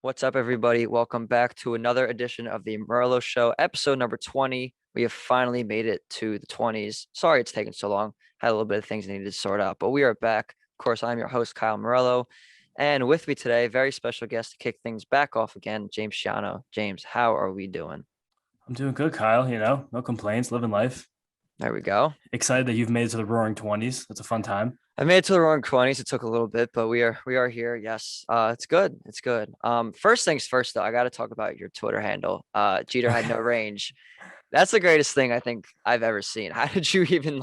What's up, everybody? Welcome back to another edition of the Morello Show, episode number 20. We have finally made it to the 20s. Sorry it's taken so long. Had a little bit of things I needed to sort out, but we are back. Of course, I'm your host, Kyle Morello. And with me today, very special guest to kick things back off again, James Schiano. James, how are we doing? I'm doing good, Kyle. No complaints, living life. There we go. Excited that you've made it to the Roaring 20s. That's a fun time. I made it to the wrong 20s. It took a little bit, but we are here. Yes. It's good. It's good. First things first though, I gotta talk about your Twitter handle. Jeter had no Okay. range. That's the greatest thing I think I've ever seen. How did you even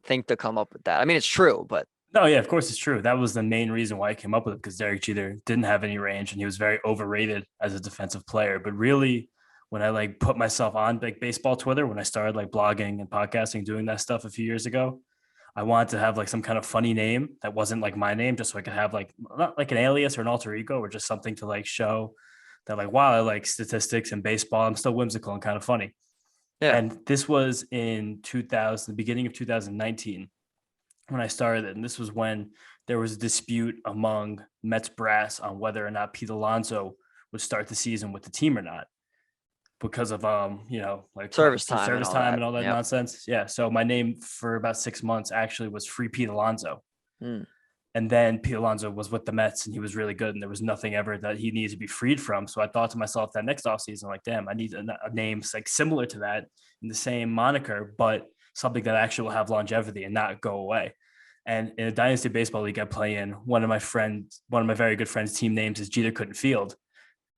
think to come up with that? I mean, it's true, but No, yeah, of course it's true. That was the main reason why I came up with it because Derek Jeter didn't have any range and he was very overrated as a defensive player. But really, when I put myself on baseball Twitter, when I started blogging and podcasting, doing that stuff a few years ago, I wanted to have some kind of funny name that wasn't my name, just so I could have not like an alias or an alter ego or just something to show that wow, I like statistics and baseball. I'm still whimsical and kind of funny. yeah, And this was in 2000, the beginning of 2019 when I started it. And this was when there was a dispute among Mets brass on whether or not Pete Alonso would start the season with the team or not because of service for time and service all time that. and all that Yep. nonsense. Yeah. So my name for about 6 months actually was Free Pete Alonso. Hmm. And then Pete Alonso was with the Mets and he was really good and there was nothing ever that he needed to be freed from. So I thought to myself that next offseason, damn, I need a name similar to that in the same moniker, but something that actually will have longevity and not go away. And in a dynasty baseball league I play in, one of my very good friends' team names is Jeter Couldn't Field.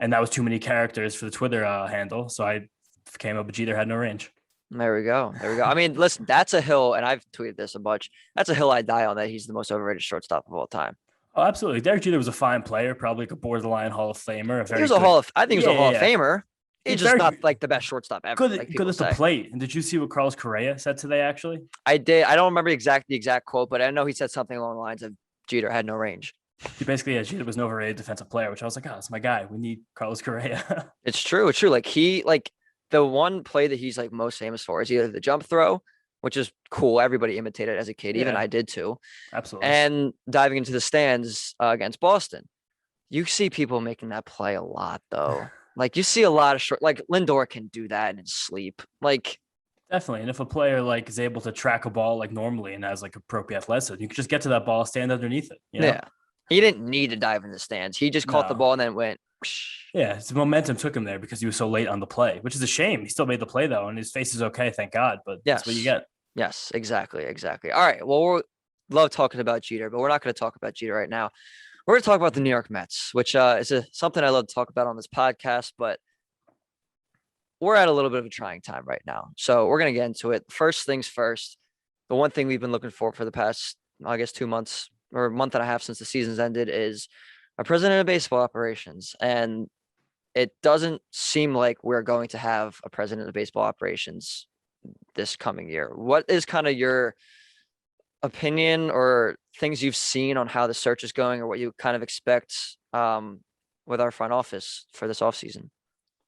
And that was too many characters for the Twitter handle. So I came up with Jeter Had No Range. There we go. There we go. I mean, listen, that's a hill, and I've tweeted this a bunch. That's a hill I die on that he's the most overrated shortstop of all time. Oh, absolutely. Derek Jeter was a fine player, probably like a borderline Hall of Famer, a He very was a good. I think he was Yeah, a Hall yeah, of yeah. Famer. He's He's just not very like the best shortstop ever, like good people at the say. plate. And did you see what Carlos Correa said today? Actually, I did. I don't remember the exact quote, but I know he said something along the lines of Jeter had no range. he basically Jeter was an overrated defensive player, which I was like, oh, that's my guy. We need Carlos Correa. It's true. It's true. Like the one play that he's most famous for is either the jump throw, which is cool. Everybody imitated it as a kid. Even Yeah, I did too. absolutely. And diving into the stands against Boston. You see people making that play a lot though. Like you see a lot of short, like Lindor can do that in his sleep. Like, Definitely. And if a player is able to track a ball normally and has appropriate athleticism, you can just get to that ball, stand underneath it. yeah, he didn't need to dive in the stands. He just caught the No. ball and then went. Whoosh. Yeah, his momentum took him there because he was so late on the play, which is a shame. He still made the play though, and his face is okay, thank God. But that's what you Yes, get. yes, exactly, exactly. All right. Well, we love talking about Jeter, but we're not going to talk about Jeter right now. We're going to talk about the New York Mets, which is something I love to talk about on this podcast, but we're at a little bit of a trying time right now. So we're going to get into it. First things first, the one thing we've been looking for the past, I guess, 2 months or a month and a half since the season's ended is a president of baseball operations. And it doesn't seem like we're going to have a president of baseball operations this coming year. What is kind of your opinion or things you've seen on how the search is going or what you kind of expect with our front office for this offseason?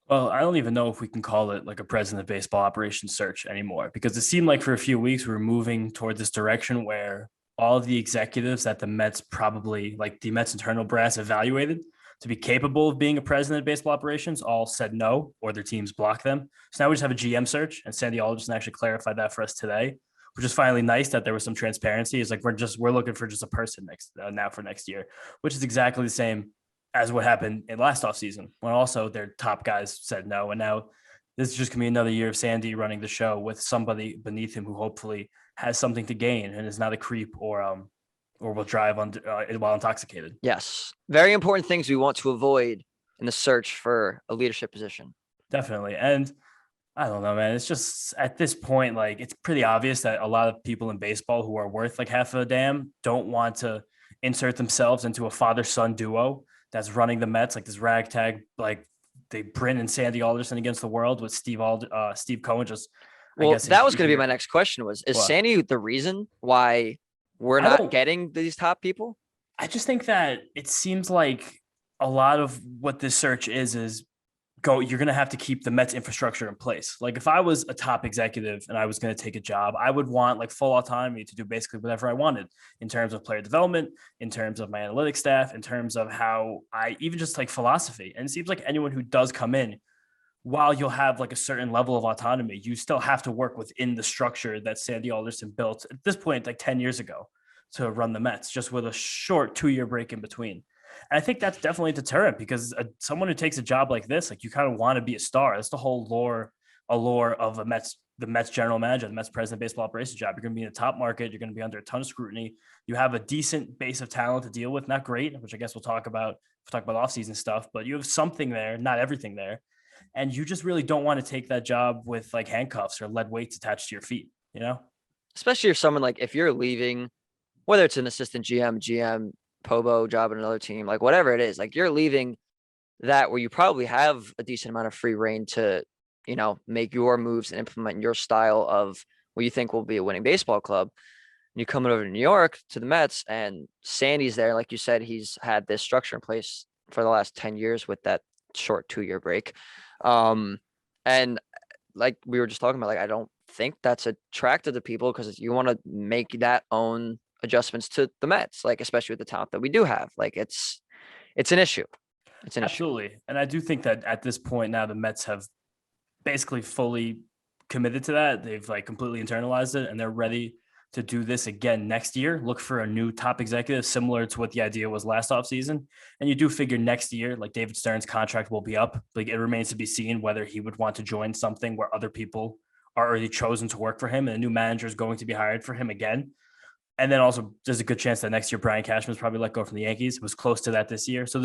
Well, I don't even know if we can call it a president of baseball operations search anymore because it seemed like for a few weeks we were moving toward this direction where all of the executives that the Mets probably the Mets internal brass evaluated to be capable of being a president of baseball operations all said no or their teams blocked them. So now we just have a GM search and Sandy Alderson actually clarified that for us today, which is finally nice that there was some transparency. It's we're looking for just a person now for next year, which is exactly the same as what happened in last offseason when also their top guys said no. And now this is just going to be another year of Sandy running the show with somebody beneath him who hopefully has something to gain and is not a creep or will drive on while intoxicated. Yes. Very important things we want to avoid in the search for a leadership position. Definitely. And I don't know, man. It's just at this point, it's pretty obvious that a lot of people in baseball who are worth half of a damn don't want to insert themselves into a father-son duo that's running the Mets, this ragtag, they Bryn and Sandy Alderson against the world with Steve Cohen. Just, I Well, guess that was if going to be you're my next question is what Sandy the reason why we're I not don't, getting these top people? I just think that it seems like a lot of what this search is you're going to have to keep the Mets infrastructure in place. Like if I was a top executive and I was going to take a job, I would want like full autonomy to do basically whatever I wanted in terms of player development, in terms of my analytics staff, in terms of how I even just like philosophy. And it seems like anyone who does come in, while you'll have like a certain level of autonomy, you still have to work within the structure that Sandy Alderson built at this point, like 10 years ago to run the Mets, just with a short 2-year break in between. And I think that's definitely a deterrent because someone who takes a job like this, like you kind of want to be a star. That's the whole allure of the Mets general manager, the Mets president of baseball operations job. You're going to be in the top market. You're going to be under a ton of scrutiny. You have a decent base of talent to deal with, not great, which I guess we'll talk about offseason stuff, but you have something there, not everything there. And you just really don't want to take that job with like handcuffs or lead weights attached to your feet, you know? Especially if someone like if you're leaving, whether it's an assistant GM, Pobo job in another team, like whatever it is, like you're leaving that where you probably have a decent amount of free reign to, make your moves and implement your style of what you think will be a winning baseball club. And you coming over to New York to the Mets and Sandy's there. Like you said, he's had this structure in place for the last 10 years with that short 2-year break. And like we were just talking about, like, I don't think that's attractive to people because you want to make that own adjustments to the Mets, like, especially with the talent that we do have. Like it's an issue. It's an issue. Absolutely. And I do think that at this point now the Mets have basically fully committed to that. They've like completely internalized it and they're ready to do this again next year. Look for a new top executive similar to what the idea was last offseason. And you do figure next year, like David Stern's contract will be up. Like it remains to be seen whether he would want to join something where other people are already chosen to work for him and a new manager is going to be hired for him again. And then also there's a good chance that next year Brian Cashman's probably let go from the Yankees. It was close to that this year. So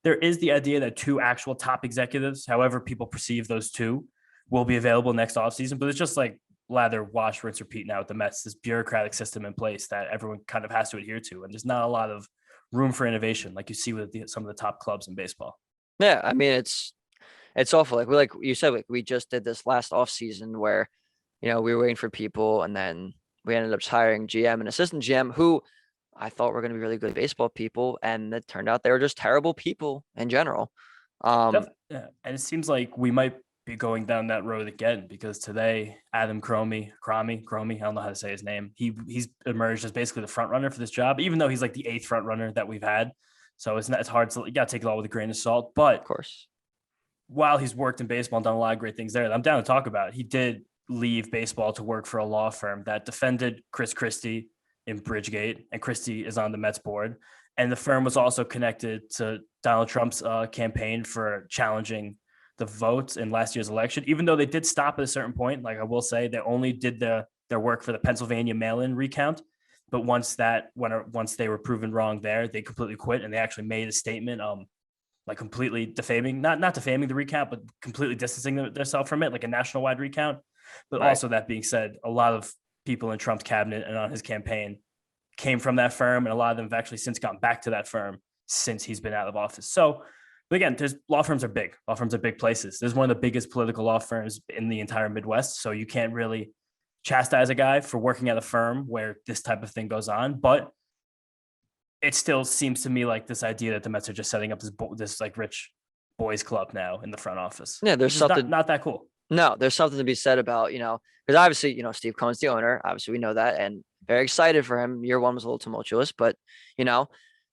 there is the idea that 2 actual top executives, however people perceive those 2, will be available next offseason. But it's just like lather, wash, rinse, repeat now with the Mets, this bureaucratic system in place that everyone kind of has to adhere to. And there's not a lot of room for innovation like you see with some of the top clubs in baseball. Yeah, I mean, it's awful. Like you said, like we just did this last offseason where, we were waiting for people and then we ended up hiring GM and assistant GM who I thought were going to be really good baseball people. And it turned out they were just terrible people in general. Yeah. And it seems like we might be going down that road again because today Adam Cromie, I don't know how to say his name. He's emerged as basically the front runner for this job, even though he's like the 8th front runner that we've had. So it's hard to, you got to take it all with a grain of salt. But of course, while he's worked in baseball and done a lot of great things there, I'm down to talk about it. He did leave baseball to work for a law firm that defended Chris Christie in Bridgegate, and Christie is on the Mets board. And the firm was also connected to Donald Trump's campaign for challenging the votes in last year's election, even though they did stop at a certain point. Like I will say, they only did their work for the Pennsylvania mail-in recount. But once they were proven wrong there, they completely quit and they actually made a statement, like completely defaming, not defaming the recount, but completely distancing themselves from it, like a national-wide recount. But right. Also that being said, a lot of people in Trump's cabinet and on his campaign came from that firm, and a lot of them have actually since gone back to that firm since he's been out of office. So, but again, law firms are big. Law firms are big places. There's one of the biggest political law firms in the entire Midwest. So you can't really chastise a guy for working at a firm where this type of thing goes on. But it still seems to me like this idea that the Mets are just setting up this like rich boys club now in the front office. Yeah, there's something not that cool. No, there's something to be said about, because obviously, Steve Cohen's the owner. Obviously, we know that and very excited for him. Year 1 was a little tumultuous, but,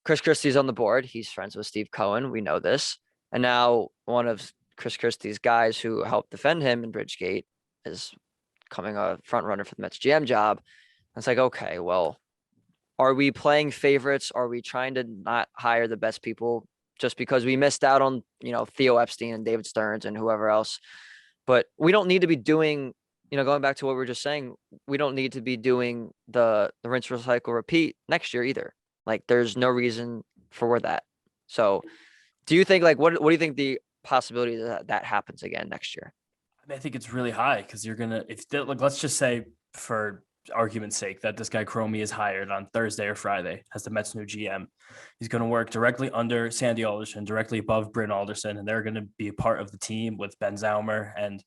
Chris Christie's on the board. He's friends with Steve Cohen. We know this. And now one of Chris Christie's guys who helped defend him in Bridgegate is coming a front runner for the Mets GM job. And it's like, okay, well, are we playing favorites? Are we trying to not hire the best people just because we missed out on, Theo Epstein and David Stearns and whoever else? But we don't need to be doing, going back to what we were just saying, we don't need to be doing the rinse, recycle, repeat next year either. Like there's no reason for that. So do you think what do you think the possibility that happens again next year? I think it's really high because let's just say for argument's sake that this guy Cromie is hired on Thursday or Friday as the Mets new GM. He's going to work directly under Sandy Alderson, directly above Bryn Alderson, and they're going to be a part of the team with Ben Zaumer and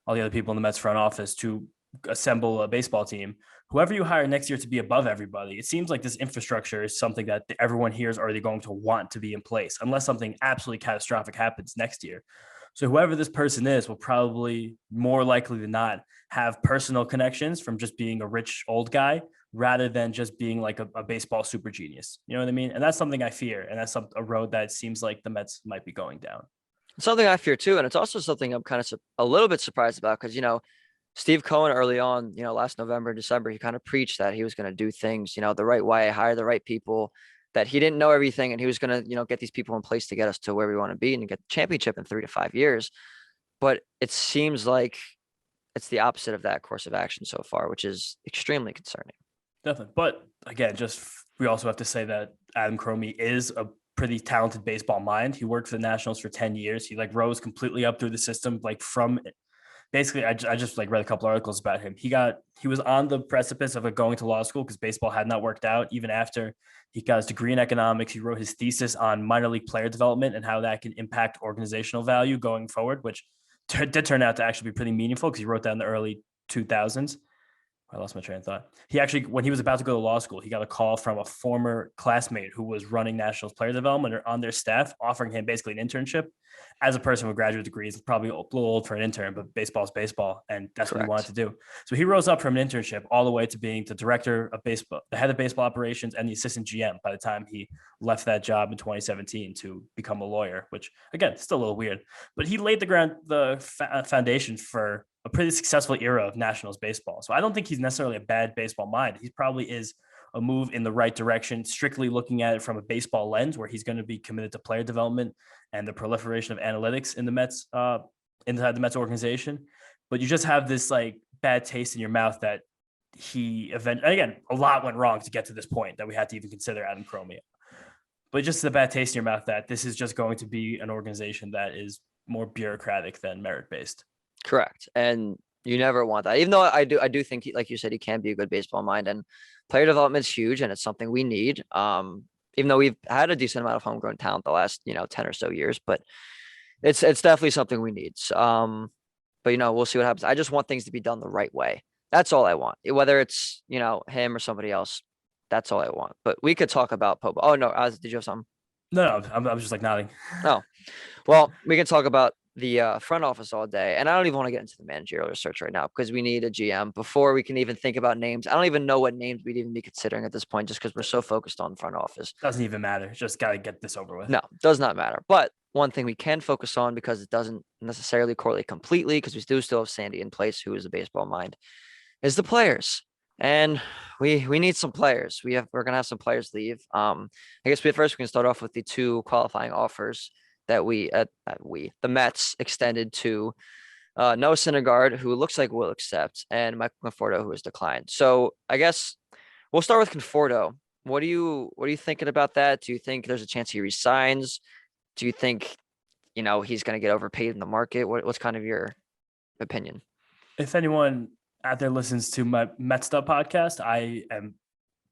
all the other people in the Mets front office to assemble a baseball team. Whoever you hire next year to be above everybody, it seems like this infrastructure is something that everyone here is already going to want to be in place, unless something absolutely catastrophic happens next year. So whoever this person is will probably more likely than not have personal connections from just being a rich old guy rather than just being like a baseball super genius. You know what I mean? And that's something I fear. And that's a road that seems like the Mets might be going down. Something I fear too, and it's also something I'm kind of a little bit surprised about because Steve Cohen early on, last November, December, he kind of preached that he was going to do things, the right way, hire the right people, that he didn't know everything, and he was going to, get these people in place to get us to where we want to be and get the championship in 3 to 5 years. But it seems like it's the opposite of that course of action so far, which is extremely concerning. Definitely. But again, we also have to say that Adam Cromie is a pretty talented baseball mind. He worked for the Nationals for 10 years. He rose completely up through the system, from basically, I just read a couple articles about him. He was on the precipice of going to law school because baseball had not worked out. Even after he got his degree in economics, he wrote his thesis on minor league player development and how that can impact organizational value going forward, which did turn out to actually be pretty meaningful because he wrote that in the early 2000s. I lost my train of thought. He actually, when he was about to go to law school, he got a call from a former classmate who was running Nationals player development or on their staff, offering him basically an internship. As a person with graduate degrees, probably a little old for an intern, but baseball is baseball, and that's Correct. what he wanted to do. So he rose up from an internship all the way to being the director of baseball, the head of baseball operations, and the assistant GM by the time he left that job in 2017 to become a lawyer, which again, still a little weird. But he laid the foundation for a pretty successful era of Nationals baseball. So I don't think he's necessarily a bad baseball mind. He probably is a move in the right direction, strictly looking at it from a baseball lens, where he's going to be committed to player development and the proliferation of analytics in the Mets, inside the Mets organization. But you just have this bad taste in your mouth that again, a lot went wrong to get to this point that we had to even consider Adam Cromie. But just the bad taste in your mouth that this is just going to be an organization that is more bureaucratic than merit-based. Correct. And you never want that, even though I do think, like you said, he can be a good baseball mind, and player development is huge and it's something we need. Even though we've had a decent amount of homegrown talent the last, 10 or so years, but it's definitely something we need. But we'll see what happens. I just want things to be done the right way. That's all I want. Whether it's, him or somebody else, that's all I want. But we could talk about Pope. Oh no, did you have something? No, I'm just nodding. Oh, well, we can talk about the front office all day. And I don't even want to get into the managerial research right now because we need a GM before we can even think about names. I don't even know what names we'd even be considering at this point just because we're so focused on front office. Doesn't even matter. Just got to get this over with. No, does not matter. But one thing we can focus on, because it doesn't necessarily correlate completely, because we do still have Sandy in place, who is a baseball mind, is the players. And we need some players. We're gonna have some players leave. I guess first we can start off with the 2 qualifying offers that the Mets extended to Noah Syndergaard, who looks like will accept, and Michael Conforto, who has declined. So I guess we'll start with Conforto. What are you thinking about that? Do you think there's a chance he resigns? Do you think he's going to get overpaid in the market? What's kind of your opinion? If anyone out there listens to my Mets Stuff podcast, I am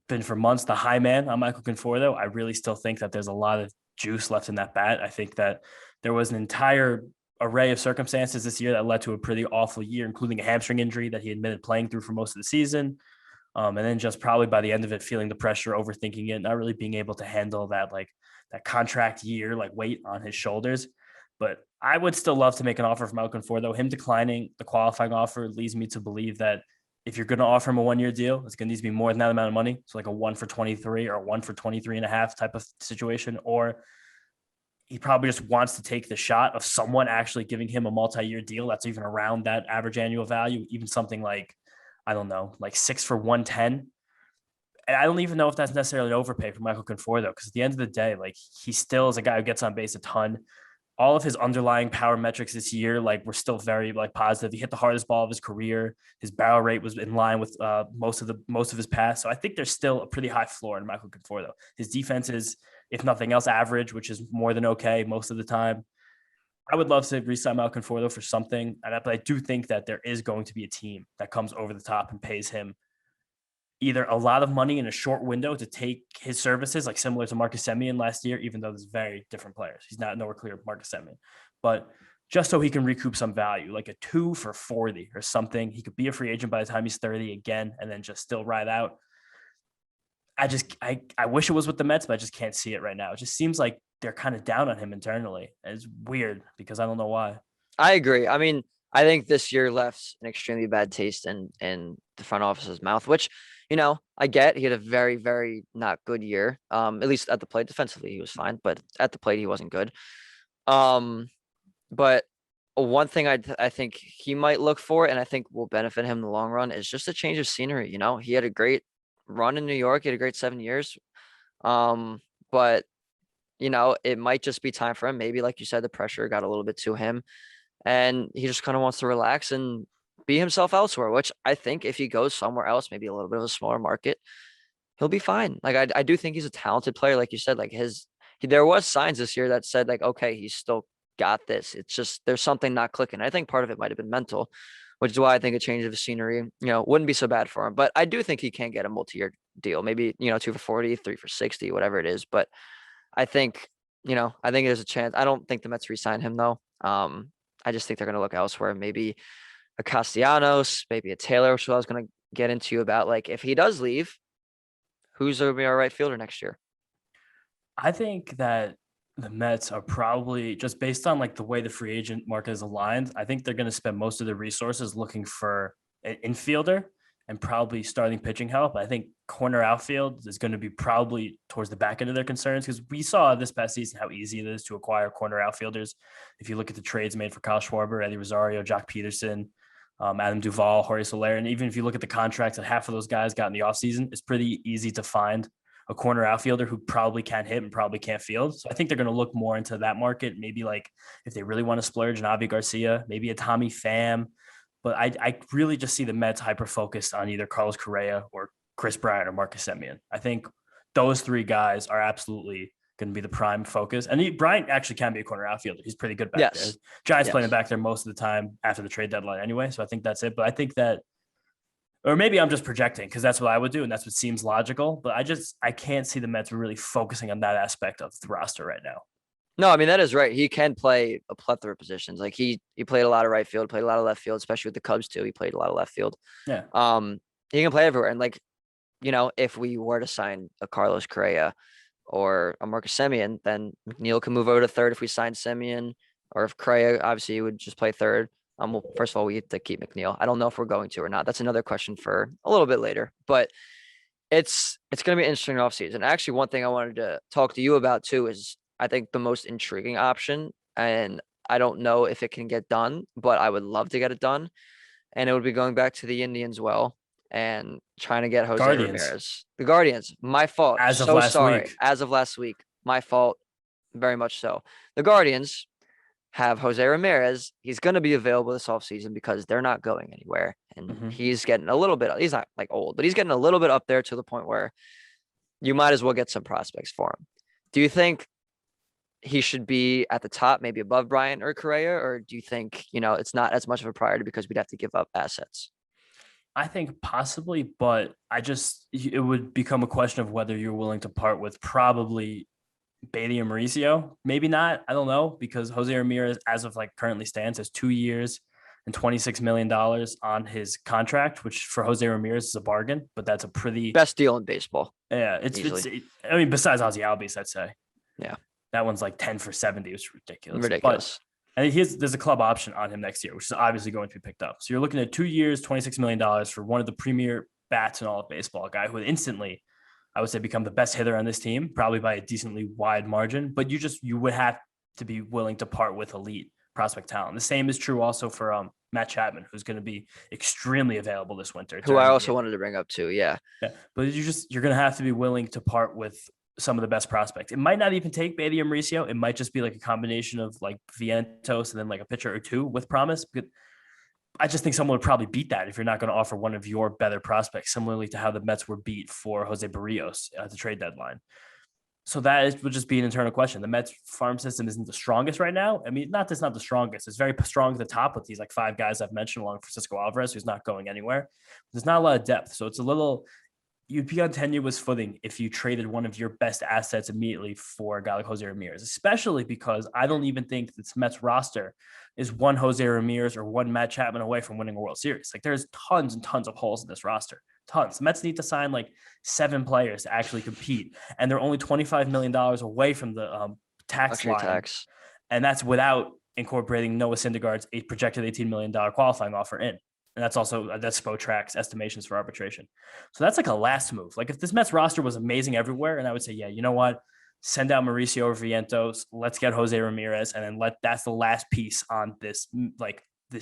been for months the high man on Michael Conforto. I really still think that there's a lot of juice left in that bat. I think that there was an entire array of circumstances this year that led to a pretty awful year, including a hamstring injury that he admitted playing through for most of the season. And then just probably by the end of it, feeling the pressure, overthinking it, not really being able to handle that contract year, weight on his shoulders. But I would still love to make an offer for Michael Conforto. Him declining the qualifying offer leads me to believe that if you're going to offer him a 1-year deal, it's going to need to be more than that amount of money. So a 1 for 23 or a 1 for 23 and a half type of situation. Or he probably just wants to take the shot of someone actually giving him a multi-year deal that's even around that average annual value, even something I don't know, 6 for 110. And I don't even know if that's necessarily an overpay for Michael Conforto, because at the end of the day, he still is a guy who gets on base a ton. All of his underlying power metrics this year, were still very positive. He hit the hardest ball of his career. His barrel rate was in line with most of his pass. So I think there's still a pretty high floor in Michael Conforto. His defense is, if nothing else, average, which is more than okay most of the time. I would love to re-sign Michael Conforto for something, but I do think that there is going to be a team that comes over the top and pays him either a lot of money in a short window to take his services, similar to Marcus Semien last year, even though there's very different players. He's nowhere clear of Marcus Semien, but just so he can recoup some value, a 2 for 40 or something. He could be a free agent by the time he's 30 again, and then just still ride out. I wish it was with the Mets, but I just can't see it right now. It just seems like they're kind of down on him internally. And it's weird because I don't know why. I agree. I mean, I think this year left an extremely bad taste in the front office's mouth, which, I get. He had a very, very not good year. At least at the plate. Defensively, he was fine, but at the plate, he wasn't good. Um, but one thing I think he might look for, and I think will benefit him in the long run, is just a change of scenery. He had a great run in New York. He had a great 7 years. But it might just be time for him. Maybe, like you said, the pressure got a little bit to him, and he just kind of wants to relax and be himself elsewhere. Which I think if he goes somewhere else, maybe a little bit of a smaller market, he'll be fine. Like I do think he's a talented player, like you said. Like there was signs this year that said like, okay, he's still got this. It's just there's something not clicking. I think part of it might have been mental, which is why I think a change of scenery, wouldn't be so bad for him. But I do think he can get a multi-year deal, maybe 2 for 40, 3 for 60, whatever it is. But I think, I think there's a chance. I don't think the Mets re-sign him though. I just think they're going to look elsewhere. Maybe a Castellanos, maybe a Taylor, which I was going to get into about like if he does leave, who's going to be our right fielder next year? I think that the Mets are probably just based on like the way the free agent market is aligned. I think they're going to spend most of their resources looking for an infielder and probably starting pitching help. I think corner outfield is going to be probably towards the back end of their concerns because we saw this past season how easy it is to acquire corner outfielders. If you look at the trades made for Kyle Schwarber, Eddie Rosario, Jock Peterson, Adam Duvall, Jorge Soler, and even if you look at the contracts that half of those guys got in the offseason, it's pretty easy to find a corner outfielder who probably can't hit and probably can't field. So I think they're going to look more into that market. Maybe like if they really want to splurge, an Avi Garcia, maybe a Tommy Pham. But I really just see the Mets hyper focused on either Carlos Correa or Chris Bryant or Marcus Semien. I think those three guys are absolutely going to be the prime focus. And Bryant actually can be a corner outfielder. He's pretty good back there. Giants playing him back there most of the time after the trade deadline anyway. So I think that's it. But I think that, or maybe I'm just projecting because that's what I would do. And that's what seems logical. But I can't see the Mets really focusing on that aspect of the roster right now. No, I mean, that is right. He can play a plethora of positions. Like he played a lot of right field, played a lot of left field, especially with the Cubs too. He played a lot of left field. Yeah. He can play everywhere. And like, if we were to sign a Carlos Correa or a Marcus Semien, then McNeil can move over to third if we sign Semien, or if Correa, obviously, he would just play third. Well, first of all, we have to keep McNeil. I don't know if we're going to or not. That's another question for a little bit later. But it's going to be an interesting offseason. Actually, one thing I wanted to talk to you about too is I think the most intriguing option, and I don't know if it can get done, but I would love to get it done. And it would be going back to the Indians and trying to get Jose Ramirez. The Guardians, my fault. As of last week. As of last week, my fault, very much so. The Guardians have Jose Ramirez. He's going to be available this offseason because they're not going anywhere. And he's getting a little bit, he's not like old, but he's getting a little bit up there to the point where you might as well get some prospects for him. Do you think he should be at the top, maybe above Bryant or Correa, or do you think, it's not as much of a priority because we'd have to give up assets? I think possibly, but it would become a question of whether you're willing to part with probably Baty and Mauricio. Maybe not. I don't know, because Jose Ramirez, as of like currently stands, has 2 years and $26 million on his contract, which for Jose Ramirez is a bargain, but that's a pretty best deal in baseball. Yeah. I mean, besides Ozzie Albies, I'd say. Yeah. That one's like 10 for 70. It's ridiculous. Ridiculous. And there's a club option on him next year, which is obviously going to be picked up. So you're looking at 2 years, $26 million for one of the premier bats in all of baseball, a guy who would instantly, I would say, become the best hitter on this team, probably by a decently wide margin. But you would have to be willing to part with elite prospect talent. The same is true also for Matt Chapman, who's going to be extremely available this winter. Who I also wanted to bring up too. Yeah. But you're going to have to be willing to part with some of the best prospects. It might not even take Baty and Mauricio. It might just be like a combination of like Vientos and then like a pitcher or two with promise. But I just think someone would probably beat that if you're not going to offer one of your better prospects, similarly to how the Mets were beat for Jose Barrios at the trade deadline. So would just be an internal question. The Mets farm system isn't the strongest right now. I mean, it's not the strongest. It's very strong at the top with these like 5 guys I've mentioned, along with Francisco Alvarez, who's not going anywhere. There's not a lot of depth. So you'd be on tenuous footing if you traded one of your best assets immediately for a guy like Jose Ramirez, especially because I don't even think this Mets roster is one Jose Ramirez or one Matt Chapman away from winning a World Series. Like there's tons and tons of holes in this roster. Tons. The Mets need to sign like 7 players to actually compete. And they're only $25 million away from the tax line. And that's without incorporating Noah Syndergaard's projected $18 million qualifying offer in. And that's Spotrac's estimations for arbitration. So that's like a last move. Like if this Mets roster was amazing everywhere, and I would say, yeah, you know what? Send out Mauricio Vientos. Let's get Jose Ramirez, and then that's the last piece on this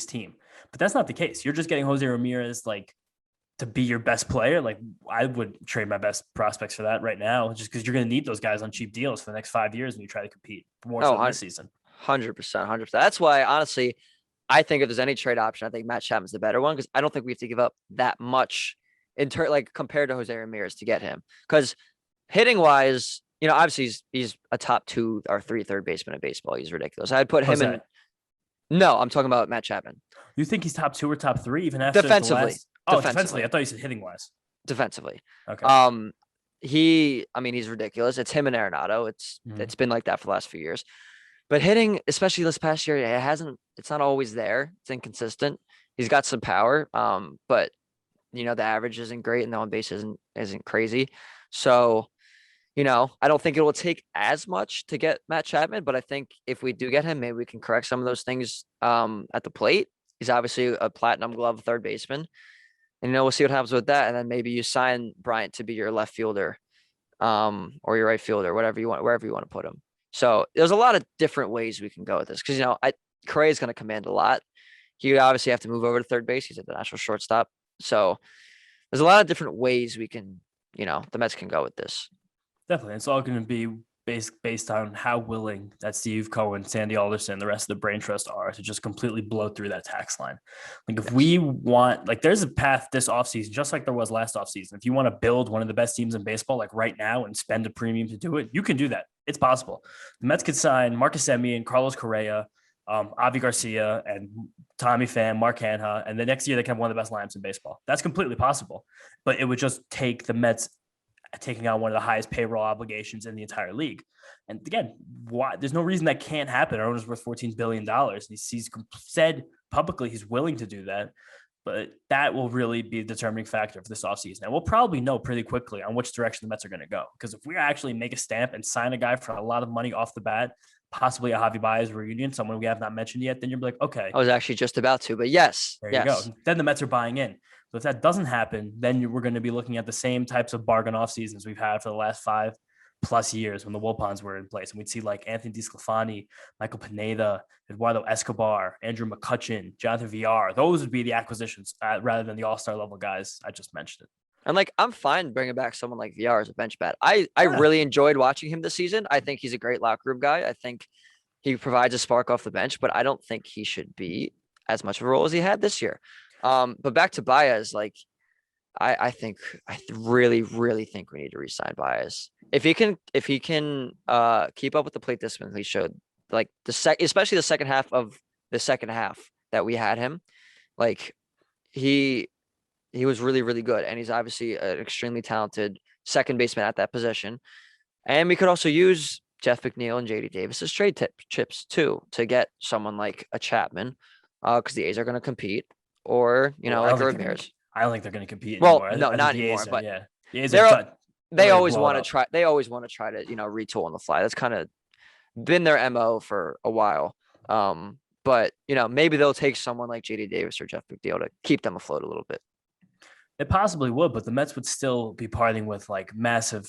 team. But that's not the case. You're just getting Jose Ramirez to be your best player. Like I would trade my best prospects for that right now, just because you're going to need those guys on cheap deals for the next 5 years when you try to compete more so this season. 100%, 100%. That's why, honestly, I think if there's any trade option, I think Matt Chapman's the better one because I don't think we have to give up that much compared to Jose Ramirez to get him. Because hitting wise, obviously he's a top 2 or 3 third baseman in baseball. He's ridiculous. I'd put him in. No, I'm talking about Matt Chapman. You think he's top 2 or top 3 even after defensively? Defensively. I thought you said hitting wise. Defensively. Okay. He's ridiculous. It's him and Arenado. It's been like that for the last few years. But hitting, especially this past year, it's not always there. It's inconsistent. He's got some power. But the average isn't great and the on base isn't crazy. So, I don't think it will take as much to get Matt Chapman, but I think if we do get him, maybe we can correct some of those things at the plate. He's obviously a platinum glove third baseman. And we'll see what happens with that. And then maybe you sign Bryant to be your left fielder, or your right fielder, wherever you want to put him. So there's a lot of different ways we can go with this because Correa is going to command a lot. He would obviously have to move over to third base. He's at the natural shortstop. So there's a lot of different ways we can, the Mets can go with this. Definitely. It's all going to be based on how willing that Steve Cohen, Sandy Alderson, the rest of the brain trust are to just completely blow through that tax line. If we want, there's a path this offseason, just like there was last offseason. If you want to build one of the best teams in baseball, right now, and spend a premium to do it, you can do that. It's possible. The Mets could sign Marcus Semien, Carlos Correa, Avi Garcia, and Tommy Pham, Mark Hanha, and the next year they can have one of the best lineups in baseball. That's completely possible. But it would just take the Mets taking on one of the highest payroll obligations in the entire league. And again, there's no reason that can't happen. Our owner's worth $14 billion. He's said publicly he's willing to do that, but that will really be a determining factor for this offseason. And we'll probably know pretty quickly on which direction the Mets are going to go. Because if we actually make a stamp and sign a guy for a lot of money off the bat, possibly a Javi Baez reunion, someone we have not mentioned yet, then you're like, okay. I was actually just about to, but yes. There you go. Then the Mets are buying in. So if that doesn't happen, then we're going to be looking at the same types of bargain off seasons we've had for the last 5+ years when the Wilpons were in place. And we'd see Anthony DeSclafani, Michael Pineda, Eduardo Escobar, Andrew McCutchen, Jonathan Villar. Those would be the acquisitions rather than the all-star level guys I just mentioned. And I'm fine bringing back someone like Villar as a bench bat. I really enjoyed watching him this season. I think he's a great locker room guy. I think he provides a spark off the bench, but I don't think he should be as much of a role as he had this year. But back to Baez, I really, really think we need to re-sign Baez. If he can keep up with the plate discipline he showed, especially the second half that we had him, he was really, really good. And he's obviously an extremely talented second baseman at that position. And we could also use Jeff McNeil and JD Davis as trade chips too, to get someone like a Chapman, because the A's are going to compete. Or, like a Ramirez. I don't think they're going to compete anymore. Well, no, not anymore. But yeah, they always want to try. They always want to try to, retool on the fly. That's kind of been their MO for a while. But maybe they'll take someone like JD Davis or Jeff McNeil to keep them afloat a little bit. It possibly would, but the Mets would still be parting with massive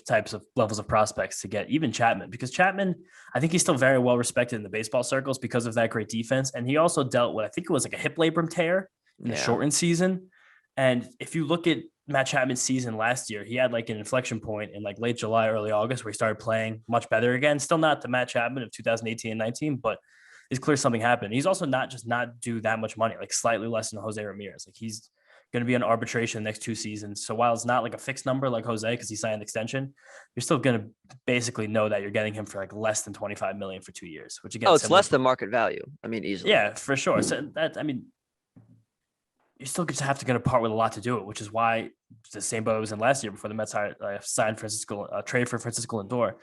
types of levels of prospects to get even Chapman, because Chapman, I think he's still very well respected in the baseball circles because of that great defense. And he also dealt with, I think it was a hip labrum tear in the shortened season. And if you look at Matt Chapman's season last year, he had an inflection point in late July, early August, where he started playing much better again. Still not the Matt Chapman of 2018 and 19, but it's clear something happened. He's also not do that much money, slightly less than Jose Ramirez. He's going to be on arbitration the next 2 seasons. So while it's not a fixed number like Jose, because he signed an extension, you're still going to basically know that you're getting him for less than $25 million for 2 years, which again, it's less than market value. Easily. Yeah, for sure. So you're still going to have to part with a lot to do it, which is why the same boat was in last year before the Mets signed trade for Francisco Lindor.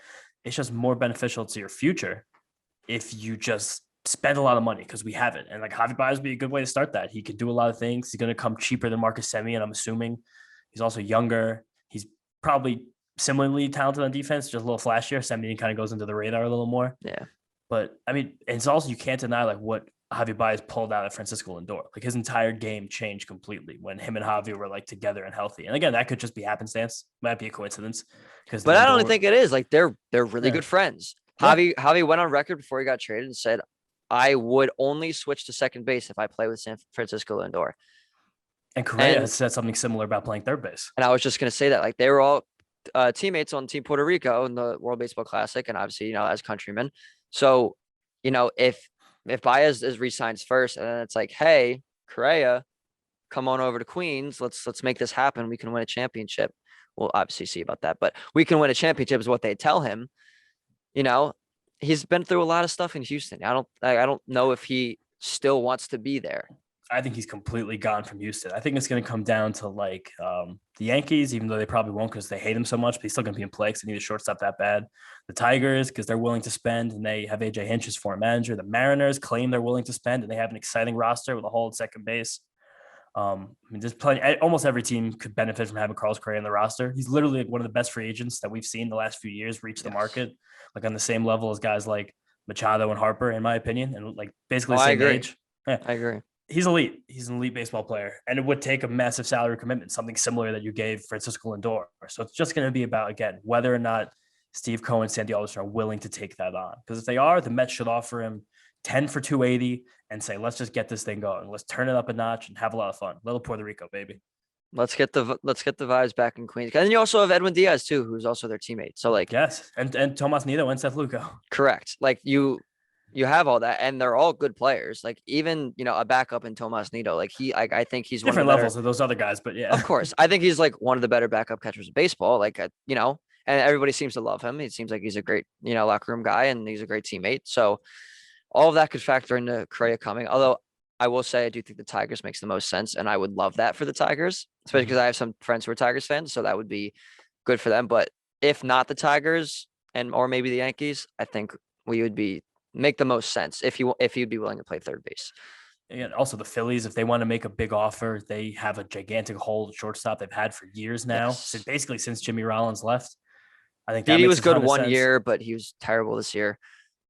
It's just more beneficial to your future if you just spend a lot of money, because we have it. And Javi Baez would be a good way to start that. He could do a lot of things. He's going to come cheaper than Marcus Semien, I'm assuming. He's also younger. He's probably similarly talented on defense, just a little flashier. Semien kind of goes into the radar a little more. Yeah. But I mean, it's also, you can't deny like what Javi Baez pulled out at Francisco Lindor. Like his entire game changed completely when him and Javi were like together and healthy. And again, that could just be happenstance. Might be a coincidence because But I don't Lindor, think it is. Like they're really yeah, good friends. yeah. Javi went on record before he got traded and said, "I would only switch to second base if I play with San Francisco Lindor." And Correa And has said something similar about playing third base. I was just gonna say that like they were all teammates on Team Puerto Rico in the World Baseball Classic, and obviously as countrymen. So if Baez is resigns first, and then it's like, hey, Correa, come on over to Queens. Let's make this happen. We can win a championship. We'll obviously see about that, but we can win a championship is what they tell him. You know, he's been through a lot of stuff in Houston. I don't know if he still wants to be there. I think he's completely gone from Houston. I think it's going to come down to like the Yankees, even though they probably won't because they hate him so much, but he's still going to be in play because they need a shortstop that bad. The Tigers, because they're willing to spend and they have AJ Hinch as foreign manager. The Mariners claim they're willing to spend and they have an exciting roster with a hole at second base. I mean, there's plenty. Almost every team could benefit from having Carlos Correa in the roster. He's literally like one of the best free agents that we've seen the last few years reach the market, like on the same level as guys like Machado and Harper, in my opinion, and like basically the I same agree. age. Yeah. I agree. He's elite. He's an elite baseball player, and it would take a massive salary commitment, something similar that you gave Francisco Lindor. So it's just going to be about, again, whether or not Steve Cohen and Sandy Alderson are willing to take that on. Because if they are, the Mets should offer him 10 for 280 and say, let's just get this thing going. Let's turn it up a notch and have a lot of fun. Little Puerto Rico, baby. Let's get the vibes back in Queens. And then you also have Edwin Diaz too, who's also their teammate. So like, yes, and Tomas Nido and Seth Lugo. correct. Like you have all that, and they're all good players. Like even a backup in Tomas Nido. Like I think he's different one of the levels of those other guys, but yeah, of course, I think he's like one of the better backup catchers in baseball. Like and everybody seems to love him. It seems like he's a great locker room guy, and he's a great teammate. So all of that could factor into Correa coming. Although I will say I do think the Tigers makes the most sense, and I would love that for the Tigers, especially because I have some friends who are Tigers fans, so that would be good for them. But if not the Tigers or maybe the Yankees, I think we would make the most sense if you'd be willing to play third base. And also the Phillies, if they want to make a big offer, they have a gigantic hole at shortstop they've had for years now. Yes. So basically since Jimmy Rollins left. I think that Didi makes was a ton good of one sense. year, but he was terrible this year.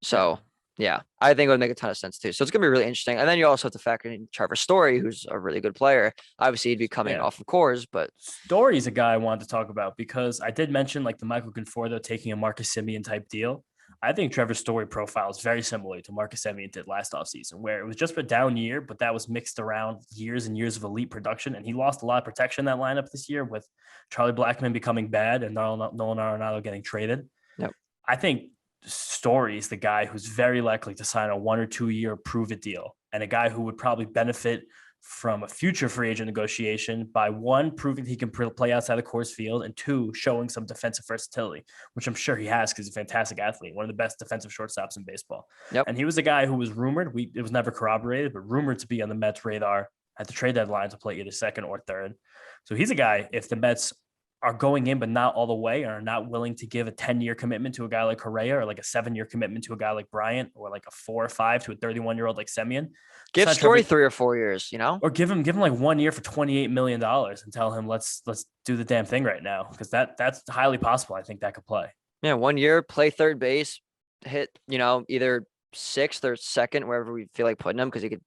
So yeah, I think it would make a ton of sense too. So it's gonna be really interesting. And then you also have to factor in Trevor Story, who's a really good player. Obviously, he'd be coming off of Coors, but Story's a guy I wanted to talk about because I did mention like the Michael Conforto taking a Marcus Semien type deal. I think Trevor Story profile is very similar to Marcus Semien did last offseason, where it was just a down year, but that was mixed around years and years of elite production. And he lost a lot of protection in that lineup this year with Charlie Blackmon becoming bad and Nolan Arenado getting traded. Yep. I think Story is the guy who's very likely to sign a 1 or 2 year prove it deal, and a guy who would probably benefit from a future free agent negotiation by one, proving he can play outside the Coors Field, and two, showing some defensive versatility, which I'm sure he has because he's a fantastic athlete, one of the best defensive shortstops in baseball. Yep. And he was a guy who was rumored, it was never corroborated, but rumored to be on the Mets radar at the trade deadline to play either second or third. So he's a guy, if the Mets are going in, but not all the way, and are not willing to give a 10-year commitment to a guy like Correa, or like a 7-year commitment to a guy like Bryant, or like a 4 or 5 to a 31-year-old like Semien. Give Story 3 or 4 years, or give him like 1 year for $28 million and tell him, let's do the damn thing right now. Cause that's highly possible. I think that could play. Yeah. 1 year, play third base, hit, either sixth or second, wherever we feel like putting him. Cause he could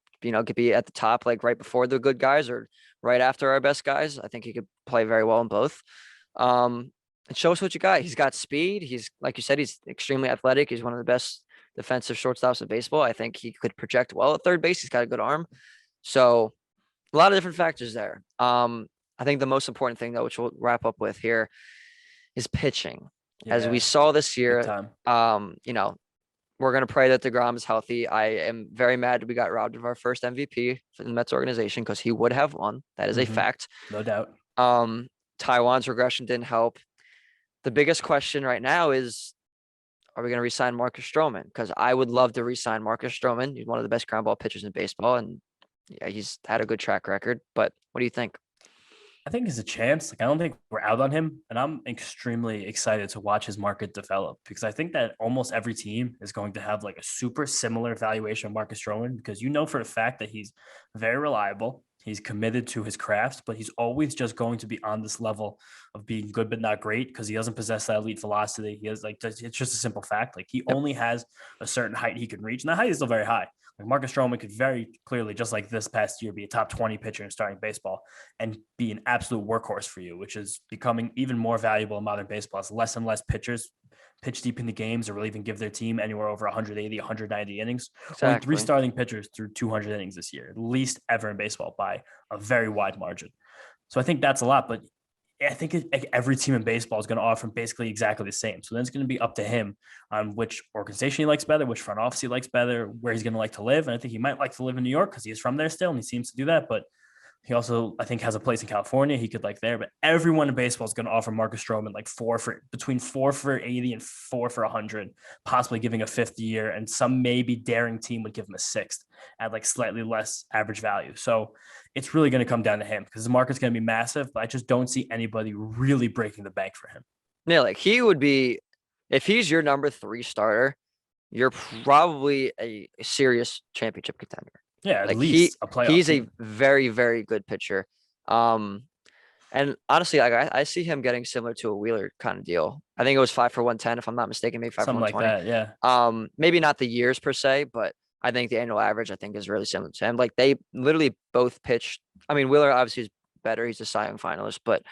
be at the top, like right before the good guys or right after our best guys. I think he could play very well in both. And show us what you got. He's got speed. He's, like you said, he's extremely athletic. He's one of the best defensive shortstops in baseball. I think he could project well at third base. He's got a good arm. So a lot of different factors there. I think the most important thing though, which we'll wrap up with here, is pitching. As we saw this year, we're going to pray that DeGrom is healthy. I am very mad we got robbed of our first MVP for the Mets organization because he would have won. That is a fact. No doubt. Taiwan's regression didn't help. The biggest question right now is, are we going to re-sign Marcus Stroman? Because I would love to re-sign Marcus Stroman. He's one of the best ground ball pitchers in baseball, and yeah, he's had a good track record. But what do you think? I think there's a chance. Like, I don't think we're out on him, and I'm extremely excited to watch his market develop because I think that almost every team is going to have like a super similar valuation of Marcus Stroman because for a fact that he's very reliable. He's committed to his craft, but he's always just going to be on this level of being good but not great because he doesn't possess that elite velocity. He has it's just a simple fact. Like he Yep. only has a certain height he can reach, and the height is still very high. Like Marcus Stroman could very clearly, just like this past year, be a top 20 pitcher in starting baseball and be an absolute workhorse for you, which is becoming even more valuable in modern baseball. As less and less pitchers pitch deep into games or really even give their team anywhere over 180, 190 innings. Only 3 Exactly. starting pitchers threw 200 innings this year, least ever in baseball by a very wide margin. So I think that's a lot, but I think every team in baseball is going to offer him basically exactly the same. So then it's going to be up to him on which organization he likes better, which front office he likes better, where he's going to like to live. And I think he might like to live in New York because he is from there still, and he seems to do that. But he also, I think, has a place in California he could like there. But everyone in baseball is going to offer Marcus Stroman like between 4 for 80 and 4 for 100, possibly giving a 5th year. And some maybe daring team would give him a 6th at like slightly less average value. So it's really going to come down to him because the market's going to be massive. But I just don't see anybody really breaking the bank for him. Yeah, like he would be, if he's your number 3 starter, you're probably a serious championship contender. Yeah, at Like least a playoff he's a team. very, very good pitcher. And honestly, like I see him getting similar to a Wheeler kind of deal. I think it was 5 for 110, if I'm not mistaken, maybe 5 for Something like 120. that. Yeah. Maybe not the years per se, but I think the annual average I think is really similar to him. Like they literally both pitched. I mean, Wheeler obviously is better. He's a Cy Young finalist, but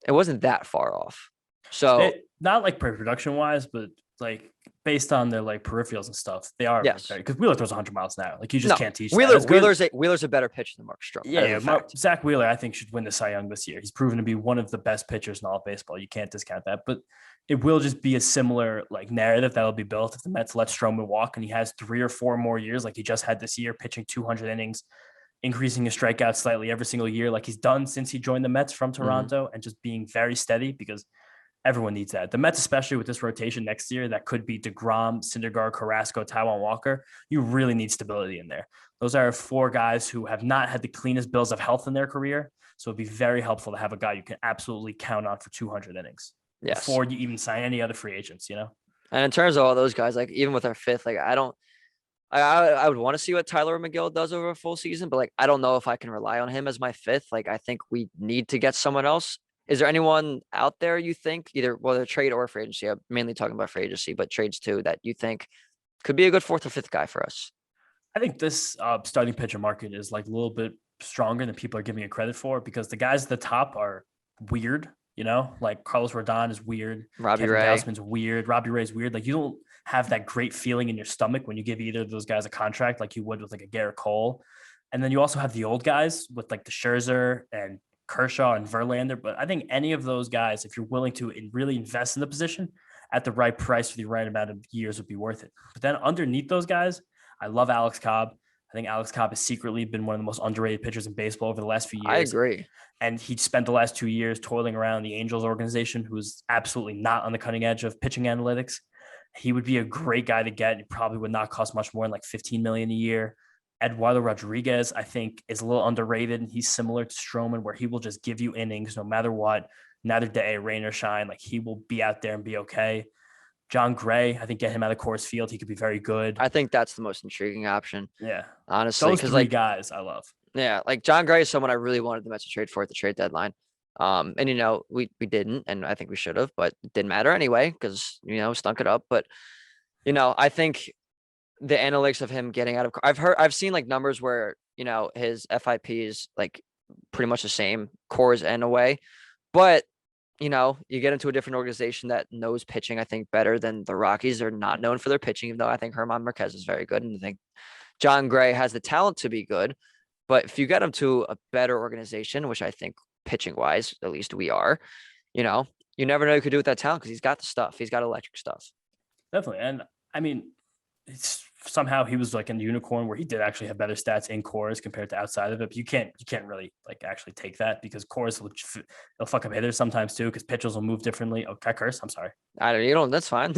it wasn't that far off. So Not like production wise, but like based on their like peripherals and stuff, they are yes, because Wheeler throws 100 miles an hour. Like you just no, can't teach that. Wheeler's a better pitcher than Mark Stroman. That is a fact. Zach Wheeler, I think, should win the Cy Young this year. He's proven to be one of the best pitchers in all of baseball. You can't discount that. But it will just be a similar like narrative that'll be built if the Mets let Stroman walk and he has 3 or 4 more years like he just had this year, pitching 200 innings, increasing his strikeouts slightly every single year, like he's done since he joined the Mets from Toronto, and just being very steady because everyone needs that. The Mets, especially with this rotation next year, that could be DeGrom, Syndergaard, Carrasco, Taijuan Walker. You really need stability in there. Those are 4 guys who have not had the cleanest bills of health in their career. So it'd be very helpful to have a guy you can absolutely count on for 200 innings before you even sign any other free agents, And in terms of all those guys, like even with our 5th, like I would want to see what Tyler McGill does over a full season, but like I don't know if I can rely on him as my 5th. Like I think we need to get someone else. Is there anyone out there you think either whether trade or free agency? I'm mainly talking about free agency, but trades too that you think could be a good 4th or 5th guy for us? I think this starting pitcher market is like a little bit stronger than people are giving it credit for because the guys at the top are weird, like Carlos Rodon is weird. Robbie Kevin Ray. Gausman's weird. Robbie Ray's weird. Like you don't have that great feeling in your stomach when you give either of those guys a contract like you would with like a Garrett Cole. And then you also have the old guys with like the Scherzer and Kershaw and Verlander. But I think any of those guys, if you're willing to really invest in the position at the right price for the right amount of years, would be worth it. But then underneath those guys, I love Alex Cobb. I think Alex Cobb has secretly been one of the most underrated pitchers in baseball over the last few years. I agree. And he spent the last 2 years toiling around the Angels organization, who's absolutely not on the cutting edge of pitching analytics. He would be a great guy to get. He probably would not cost much more than like $15 million a year. Eduardo Rodriguez, I think, is a little underrated. And he's similar to Stroman, where he will just give you innings no matter what, neither day, rain or shine. Like he will be out there and be okay. John Gray, I think, get him out of Coors Field. He could be very good. I think that's the most intriguing option. Yeah. Honestly. Those 3 guys I love. Yeah. Like John Gray is someone I really wanted the Mets to trade for at the trade deadline. And we didn't, and I think we should have, but it didn't matter anyway, because stunk it up. But I think the analytics of him getting out of I've seen like numbers where, his FIP is like pretty much the same cores and away, but you get into a different organization that knows pitching, I think, better than the Rockies. They're not known for their pitching, even though I think Herman Marquez is very good. And I think John Gray has the talent to be good. But if you get him to a better organization, which I think pitching wise, at least we are, you never know what you could do with that talent because he's got the stuff. He's got electric stuff. Definitely. And I mean, somehow he was like a unicorn where he did actually have better stats in cores compared to outside of it. But you can't really like actually take that because cores they'll fuck up hitters sometimes too because pitchers will move differently. Oh, I curse. I'm sorry. That's fine.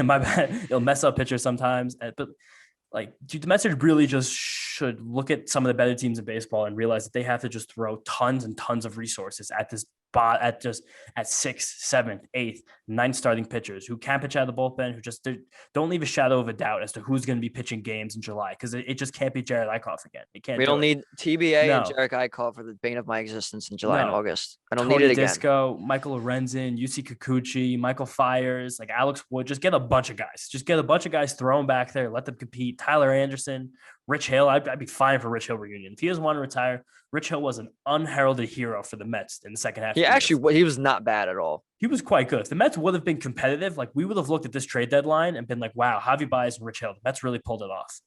My bad. It'll mess up pitchers sometimes. But like, dude, the Mets really just should look at some of the better teams in baseball and realize that they have to just throw tons and tons of resources at this at 6th, 7th, 8th, 9th starting pitchers who can pitch out of the bullpen, who just don't leave a shadow of a doubt as to who's going to be pitching games in July, because it just can't be Jared Eichhoff again. It can't. We don't need TBA and No. Jarek Eichhoff for the bane of my existence in July and August. I don't Tony need it again. Disco, Michael Lorenzen, Yusei Kikuchi, Michael Fires, like Alex Wood. Just get a bunch of guys. Just get a bunch of guys, throw them back there, let them compete. Tyler Anderson, Rich Hill. I'd be fine for Rich Hill reunion. If he doesn't want to retire, Rich Hill was an unheralded hero for the Mets in the second half. He was not bad at all. He was quite good. If the Mets would have been competitive, like we would have looked at this trade deadline and been like, wow, Javi Baez and Rich Hill, the Mets really pulled it off.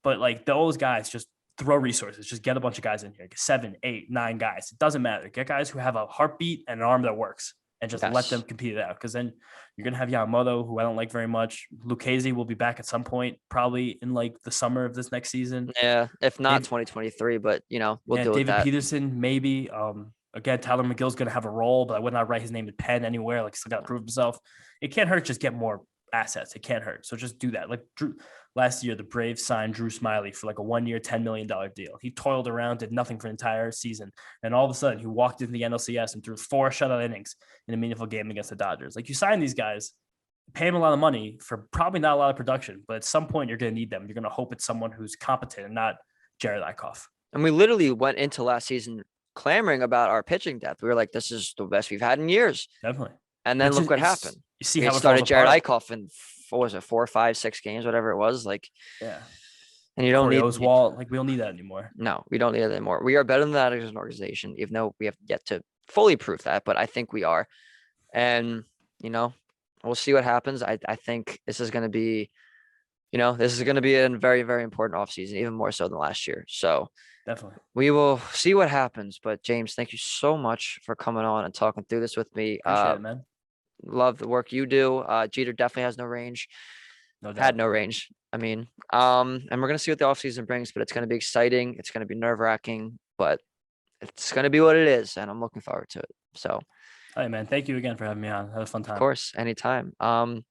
But like those guys just throw resources, just get a bunch of guys in here, 7, 8, 9 guys. It doesn't matter. Get guys who have a heartbeat and an arm that works and just let them compete it out. Because then you're going to have Yamamoto, who I don't like very much. Lucchesi will be back at some point, probably in like the summer of this next season. Yeah, if not 2023, but we'll deal with that. David Peterson, maybe. Again, Tyler McGill's going to have a role, but I would not write his name in pen anywhere. Like, he's still got to prove himself. It can't hurt. Just get more assets. It can't hurt. So just do that. Like last year, the Braves signed Drew Smiley for like a 1-year, $10 million deal. He toiled around, did nothing for an entire season. And all of a sudden he walked into the NLCS and threw 4 shutout innings in a meaningful game against the Dodgers. Like, you sign these guys, pay them a lot of money for probably not a lot of production, but at some point you're going to need them. You're going to hope it's someone who's competent and not Jared Eichhoff. And we literally went into last season clamoring about our pitching depth. We were like, this is the best we've had in years. Definitely. And then look what happened. You see how it started Jared Eichhoff in 4, 5, 6 games, whatever it was. Like, yeah. And you don't need Oswalt. Like, we don't need that anymore. No, we don't need it anymore. We are better than that as an organization, even though we have yet to fully prove that. But I think we are. And we'll see what happens. I think this is going to be, this is going to be a very, very important offseason, even more so than last year. So definitely, we will see what happens. But James, thank you so much for coming on and talking through this with me. Appreciate it, man. Love the work you do. Jeter definitely has no range. No doubt. Had no range. I mean, and we're gonna see what the offseason brings, but it's gonna be exciting. It's gonna be nerve-wracking, but it's gonna be what it is, and I'm looking forward to it. So, hey man, thank you again for having me on. Had a fun time. Of course, anytime. And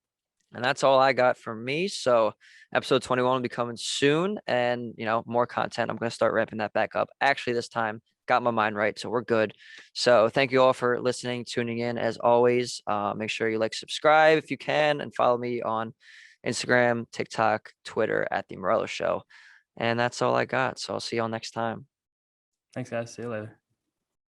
that's all I got from me. So episode 21 will be coming soon, and more content. I'm gonna start ramping that back up. Actually, this time got my mind right, so we're good. So thank you all for listening, tuning in. As always, make sure you subscribe if you can, and follow me on Instagram, TikTok, Twitter at The Morello Show. And that's all I got. So I'll see y'all next time. Thanks, guys. See you later.